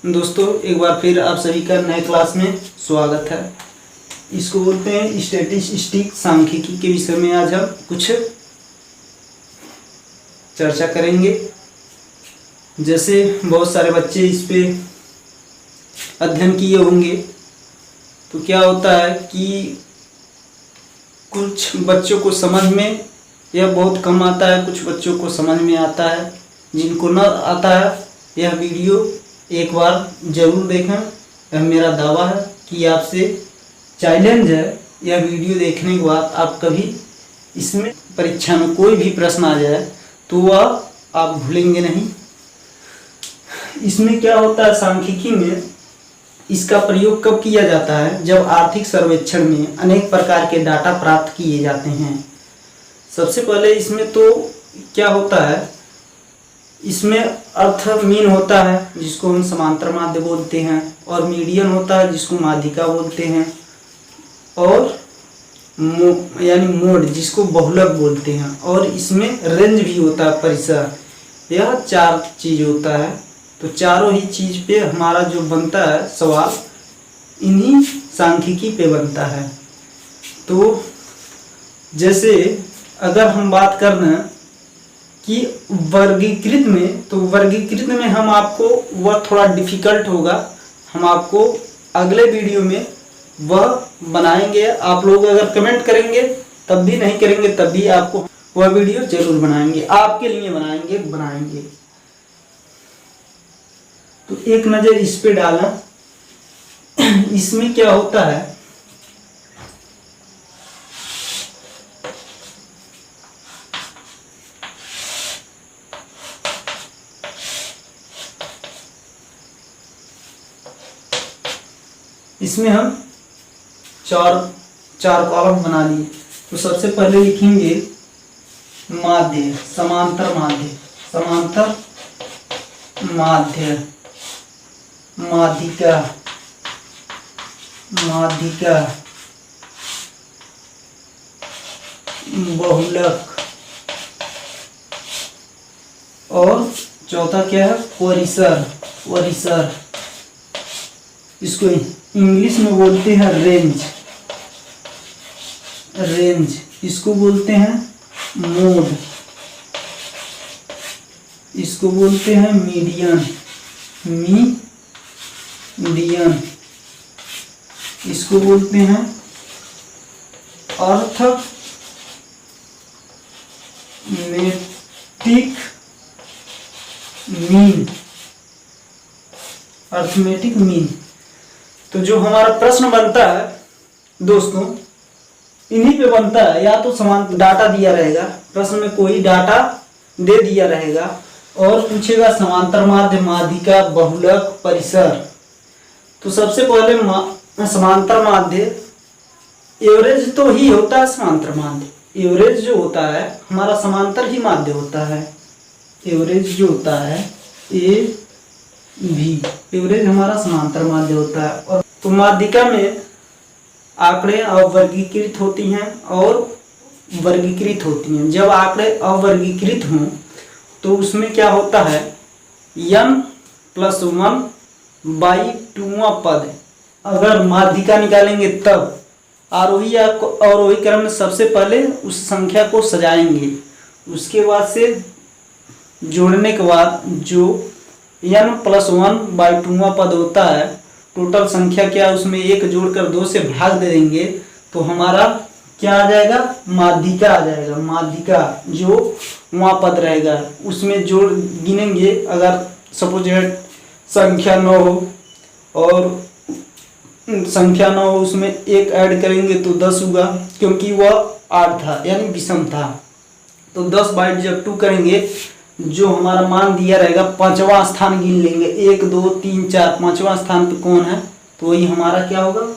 दोस्तों एक बार फिर आप सभी का नए क्लास में स्वागत है। इसको बोलते हैं स्टैटिस्टिक्स, सांख्यिकी के विषय में आज हम कुछ चर्चा करेंगे। जैसे बहुत सारे बच्चे इस पे अध्ययन किए होंगे, तो क्या होता है कि कुछ बच्चों को समझ में यह बहुत कम आता है, कुछ बच्चों को समझ में आता है। जिनको न आता है यह वीडियो एक बार ज़रूर देखें। यह मेरा दावा है कि आपसे चैलेंज है, यह वीडियो देखने के बाद आप कभी इसमें परीक्षा में कोई भी प्रश्न आ जाए तो वह आप भूलेंगे नहीं। इसमें क्या होता है, सांख्यिकी में इसका प्रयोग कब किया जाता है? जब आर्थिक सर्वेक्षण में अनेक प्रकार के डाटा प्राप्त किए जाते हैं। सबसे पहले इसमें तो क्या होता है, इसमें अर्थ मीन होता है जिसको हम समांतर माध्य बोलते हैं, और मीडियन होता है जिसको माध्यिका बोलते हैं, और यानी मोड जिसको बहुलक बोलते हैं, और इसमें रेंज भी होता है, परिसर। यह चार चीज होता है। तो चारों ही चीज पे हमारा जो बनता है सवाल, इन्हीं सांख्यिकी पे बनता है। तो जैसे अगर हम बात करना कि वर्गीकृत में, तो वर्गीकृत में हम आपको वह थोड़ा डिफिकल्ट होगा, हम आपको अगले वीडियो में वह बनाएंगे। आप लोग अगर कमेंट करेंगे तब भी, नहीं करेंगे तब भी, आपको वह वीडियो जरूर बनाएंगे, आपके लिए बनाएंगे। तो एक नज़र इस पे डाला। इसमें क्या होता है, इसमें हम चार कॉलम बना लिए। तो सबसे पहले लिखेंगे माध्य, समांतर माध्य, माध्यिका, बहुलक, और चौथा क्या है, परिसर। इसको इंग्लिश में बोलते हैं रेंज, इसको बोलते हैं मोड, इसको बोलते हैं मीडियन, इसको बोलते हैं अर्थमेटिक मीन। तो जो हमारा प्रश्न बनता है दोस्तों, इन्हीं पे बनता है। या तो समान डाटा दिया रहेगा, प्रश्न में कोई डाटा दे दिया रहेगा और पूछेगा समांतर माध्य, माध्यिका, बहुलक, परिसर। तो सबसे पहले समांतर माध्य, एवरेज तो ही होता है समांतर माध्य। एवरेज जो होता है हमारा समांतर ही माध्य होता है। एवरेज जो होता है एवरेज हमारा समांतर माध्य होता है। और तो माध्यिका में आंकड़े अवर्गीकृत होती हैं और वर्गीकृत होती हैं। जब आंकड़े अवर्गीकृत हों तो उसमें क्या होता है, n+1/2वां पद। अगर माध्यिका निकालेंगे तब आरोही या अवरोही क्रम में सबसे पहले उस संख्या को सजाएंगे, उसके बाद से जोड़ने के बाद जो n+1/2वां पद होता है, टोटल संख्या क्या है उसमें एक जोड़कर 2 से भाग दे देंगे तो हमारा क्या आ जाएगा, माध्यिका आ जाएगा। माध्यिका जो वहाँ पद रहेगा उसमें जोड़ गिनेंगे। अगर सपोज संख्या 9 हो और संख्या 9 हो, उसमें एक ऐड करेंगे तो 10 होगा, क्योंकि वह 8 था यानी विषम था। तो 10 बाइट जब 2 करेंगे, जो हमारा मान दिया रहेगा 5वां स्थान गिन लेंगे, 1 2 3 4, 5वां स्थान पे कौन है, तो वही हमारा क्या होगा,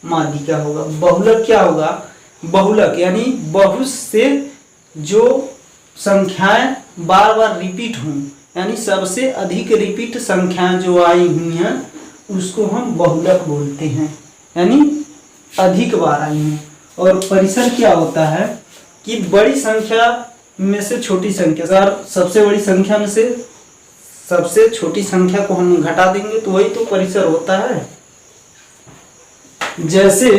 माध्यिका होगा। बहुलक क्या होगा, बहुलक यानी बहुत से जो संख्याएं बार बार रिपीट हों, यानी सबसे अधिक रिपीट संख्याएं जो आई हुई हैं उसको हम बहुलक बोलते हैं, यानी अधिक बार आई हैं। और परिसर क्या होता है कि बड़ी संख्या में से छोटी संख्या, अगर सबसे बड़ी संख्या में से सबसे छोटी संख्या को हम घटा देंगे तो वही तो परिसर होता है। जैसे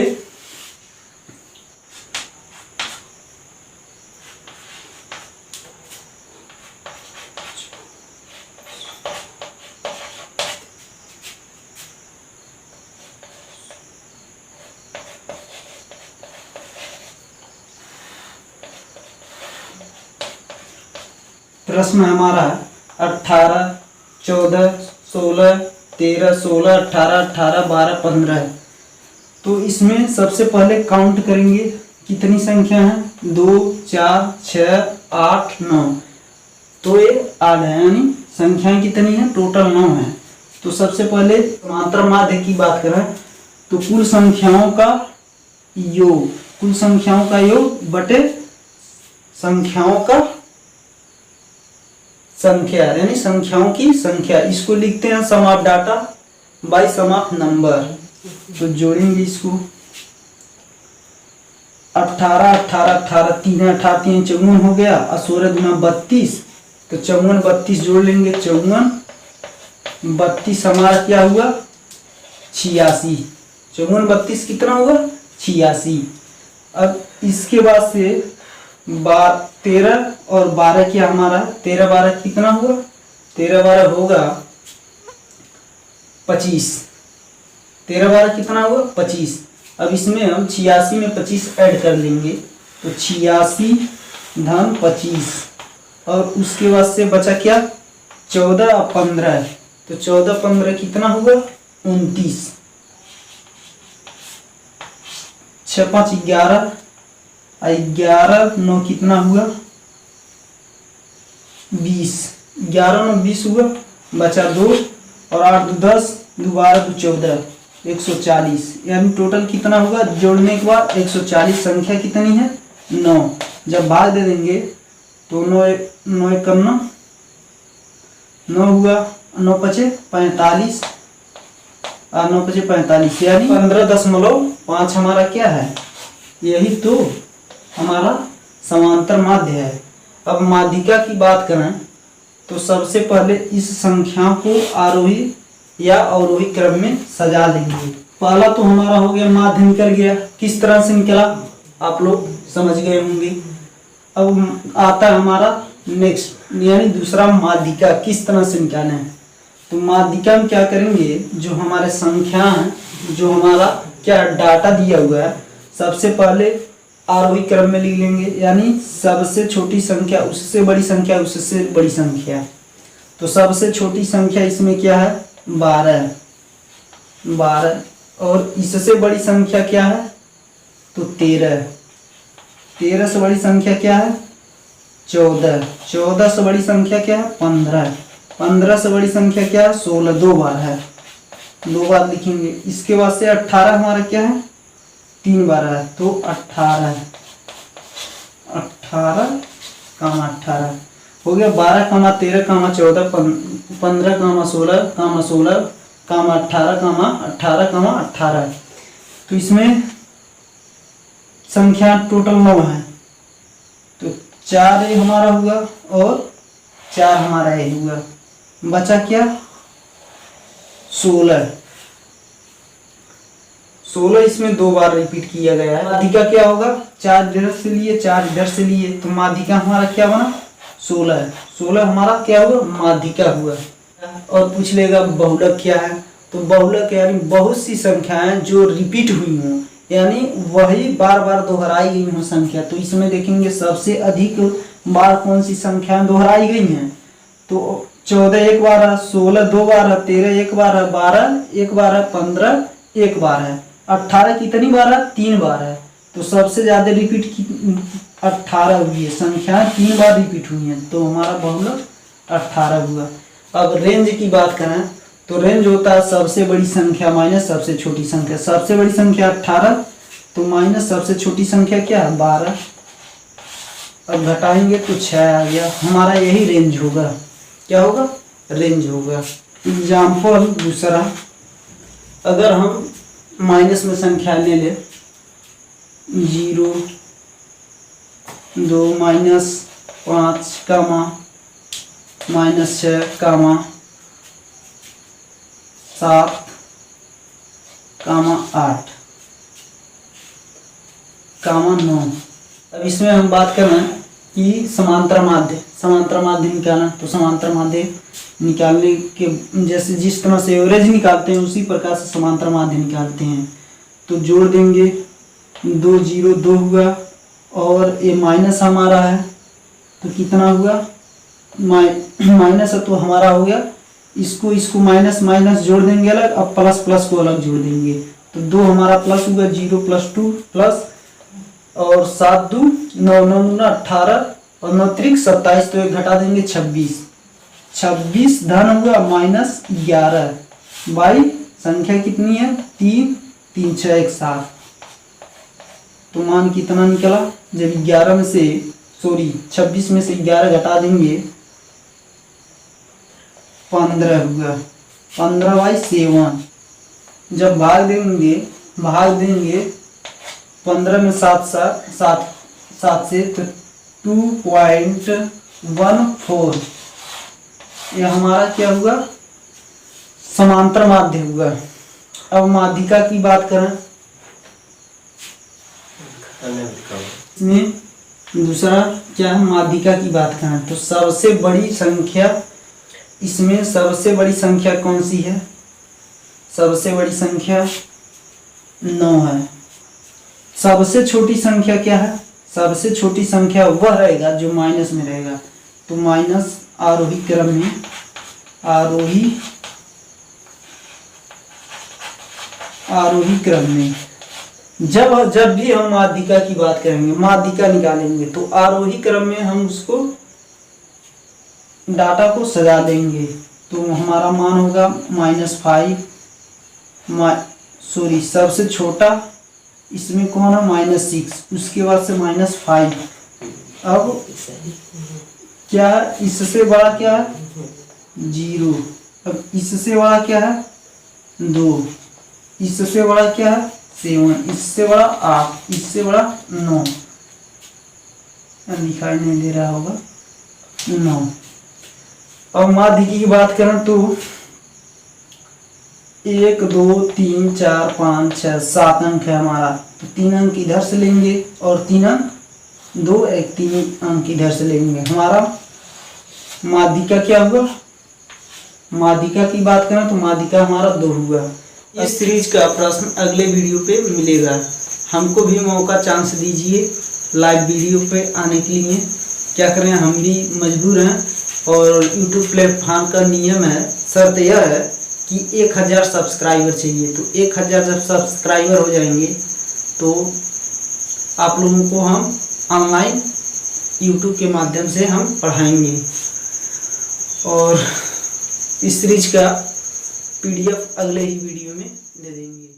प्रश्न हमारा 18, 14, 16, 13, 16, 18, 18, 12, 15 है। तो इसमें सबसे पहले काउंट करेंगे कितनी संख्या है, 2, 4, 6, 8, 9। तो ये आध है, यानी संख्याएं कितनी है, टोटल 9 है। तो सबसे पहले समांतर माध्य की बात करें तो कुल संख्याओं का योग, कुल संख्याओं का योग बटे संख्याओं का संख्या, यानी संख्याओं की संख्या। इसको लिखते हैं sum of data by sum of number. तो जोड़ेंगे इसको 18, 18, 18, 3, 18, 3, 54 हो गया और 16 दूना 32। तो 54, 32 जोड़ लेंगे, 54, 32 हमारा क्या हुआ, 86। 54, 32 कितना हुआ, 86। अब इसके बाद से 13 और 12 क्या हमारा, 13, 12 कितना हुआ, 13, 12 होगा 25। 13, 12 कितना हुआ, 25। अब इसमें हम 86 में 25 ऐड कर लेंगे तो 86 धन 25 और उसके बाद से बचा क्या, 14 और 15। तो 14, 15 कितना हुआ, 29। 6, 5, 11, 11, 9 कितना हुआ, 20। 11, 9, 20 हुआ, बचा 2 और 8, 2, 10, 2, 12, 2, 14, 140। यानी टोटल कितना होगा जोड़ने के बाद 140। संख्या कितनी है, 9। जब भाग दे देंगे तो 9, 9 करना 9 हुआ, 9 पचे 45 और 9 पचे 45, यानी 15.5 हमारा क्या है, यही तो हमारा समांतर माध्य है। अब माध्यिका की बात करें तो सबसे पहले इस संख्या को आरोही या अवरोही क्रम में सजा लेंगे। पहला तो हमारा हो गया, माध्य निकल गया। किस तरह से निकला आप लोग समझ गए होंगे। अब आता है हमारा नेक्स्ट, यानी दूसरा माध्यिका किस तरह से निकालें है। तो माध्यिका में क्या करेंगे, जो हमारे संख्या है, जो हमारा क्या डाटा दिया हुआ है, सबसे पहले आरोही क्रम में लिख लेंगे, यानी सबसे छोटी संख्या उससे बड़ी संख्या उससे बड़ी संख्या। तो सबसे छोटी संख्या इसमें क्या है, 12 और इससे बड़ी संख्या क्या है, तो 13 से बड़ी संख्या क्या है, 14 से बड़ी संख्या क्या है, 15 से बड़ी संख्या क्या है, 16। 2 बार है, 2 बार लिखेंगे। इसके बाद से 18 हमारा क्या है, 3 बार है, तो 18 हो गया। 12, 13, 14, 15, 16, 18, 18। तो इसमें संख्या टोटल 9 है। तो 4 ये हमारा हुआ और 4 हमारा ये हुआ, बचा क्या, 16। इसमें 2 बार रिपीट किया गया है। माध्यिका क्या होगा, 4 इधर से लिए 4 इधर से लिए, तो माध्यिका हमारा क्या बना, 16। 16 हमारा क्या हुआ, माध्यिका हुआ। और पूछ लेगा बहुलक क्या है, तो बहुलक यानी बहुत सी संख्याएं जो रिपीट हुई हों, यानी वही बार बार दोहराई गई हो संख्या। तो इसमें देखेंगे सबसे अधिक बार कौन सी संख्याएं दोहराई गई हैं, तो 14 एक बार है, 16 2 बार है, 13 एक बार है, 12 एक बार है, 15 एक बार है, 18 कितनी बार है, 3 बार है। तो सबसे ज्यादा रिपीट 18 हुई है, संख्या 3 बार रिपीट हुई है, तो हमारा बहुलक 18 हुआ। अब रेंज की बात करें तो रेंज होता है सबसे बड़ी संख्या माइनस सबसे छोटी संख्या। सबसे बड़ी संख्या 18 तो माइनस सबसे छोटी संख्या क्या है, 12। अब घटाएंगे तो 6 आ गया, हमारा यही रेंज होगा। क्या होगा, रेंज होगा। एग्जाम्पल दूसरा, अगर हम माइनस में संख्या ले ले 0, 2, -5, -6, 7, 8, 9। अब इसमें हम बात कर रहे हैं कि समांतर माध्य निकालना। तो समांतर माध्य निकालने के जैसे जिस तरह से एवरेज निकालते हैं उसी प्रकार से समांतर माध्य निकालते हैं। तो जोड़ देंगे, 2 0 2 हुआ और ये माइनस हमारा है तो कितना हुआ, माइनस है तो हमारा हो गया, इसको माइनस माइनस जोड़ देंगे अलग, अब प्लस प्लस को अलग जोड़ देंगे। तो 2 हमारा प्लस हुआ, 0 + 2 प्लस और 7 2 9 9 9 18 और 9 3 27, तो एक घटा देंगे 26 धन हुआ -11 बाई संख्या कितनी है 3 3 6 1 7। तो मान कितना निकला, जब 11 में से 26 में से 11 घटा देंगे 15 हुआ, 15/7। जब भाग देंगे 15 में 7 से तो 2.14। यह हमारा क्या हुआ, समांतर माध्य हुआ। अब माध्यिका की बात करें, इसमें दूसरा क्या है, माध्यिका की बात करें तो सबसे बड़ी संख्या, इसमें सबसे बड़ी संख्या कौन सी है, सबसे बड़ी संख्या 9 है। सबसे छोटी संख्या क्या है, सबसे छोटी संख्या वह रहेगा जो माइनस में रहेगा। तो माइनस आरोही क्रम में जब भी हम माध्यिका की बात करेंगे, माध्यिका निकालेंगे तो आरोही क्रम में हम उसको डाटा को सजा देंगे। तो हमारा मान होगा -5, सबसे छोटा इसमें कौन है -6, उसके बाद से -5। अब क्या इससे बड़ा क्या है 0, अब इससे बड़ा क्या है 2, इससे बड़ा क्या है 7, इससे बड़ा 8, इससे बड़ा 9, दिखाई नहीं दे रहा होगा 9। अब माध्यिकी की बात करें तो 1 2 3 4 5 6 7 अंक है हमारा, तो 3 अंक इधर से लेंगे और 3 अंक 3 अंक इधर से लेंगे। हमारा माध्यिका क्या हुआ, माध्यिका की बात करें तो माध्यिका हमारा 2 हुआ। इस सीरीज का प्रश्न अगले वीडियो पे मिलेगा। हमको भी मौका चांस दीजिए लाइव वीडियो पे आने के लिए। क्या करें, हम भी मजबूर हैं और यूट्यूब प्लेटफॉर्म का नियम है, शर्त यह है कि 1000 सब्सक्राइबर चाहिए। तो 1000 जब सब्सक्राइबर हो जाएंगे तो आप लोगों को हम ऑनलाइन यूट्यूब के माध्यम से हम पढ़ाएंगे और इस सीरीज का PDF अगले ही वीडियो में दे देंगे।